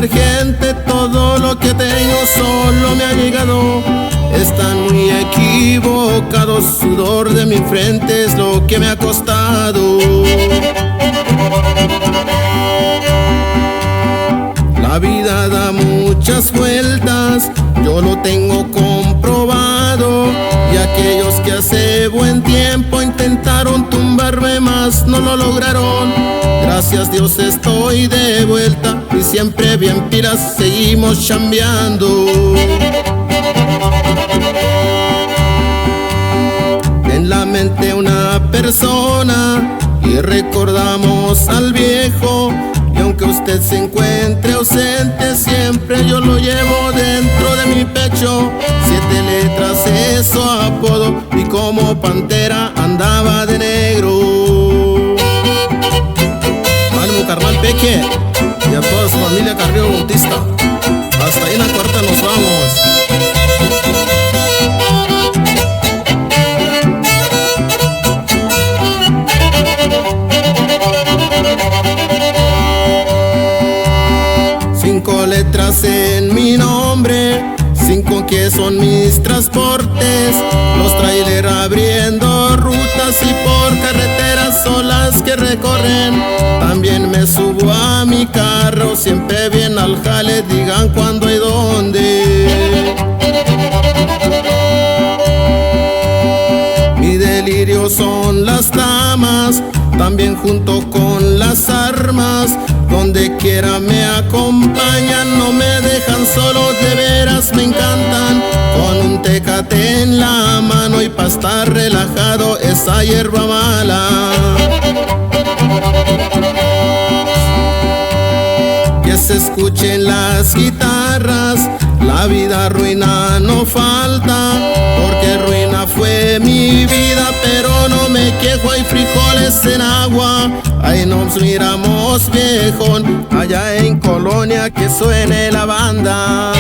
detergente, todo lo que tengo solo me ha llegado. Están muy equivocados, sudor de mi frente es lo que me ha costado. La vida da muchas vueltas, yo lo tengo comprobado. Y aquellos que hace buen tiempo intentaron tumbarme más no lo lograron. Gracias Dios estoy de vuelta y siempre bien pilas seguimos chambeando. En la mente una persona y recordamos al viejo. Y aunque usted se encuentre ausente, siempre yo lo llevo dentro de mi pecho. 7 letras es su apodo y como pantera andaba de negro. Ánimo carnal Peque y a toda su familia Carrillo Bautista. Hasta ahí en la cuarta nos vamos. Letras en mi nombre, 5 que son mis transportes. Los trailers abriendo rutas y por carreteras son las que recorren. También me subo a mi carro, siempre bien al jale, digan cuándo y dónde. Mi delirio son las damas, también junto con las armas. Donde quiera me acompañan, no me dejan solo, de veras me encantan. Con un tecate en la mano y pa' estar relajado esa hierba mala. Que se escuchen las guitarras, la vida ruina no falta. Porque ruina fue mi vida, pero no me quejo, hay frijoles en agua. Ahí nos miramos viejón, allá en Colonia que suene la banda.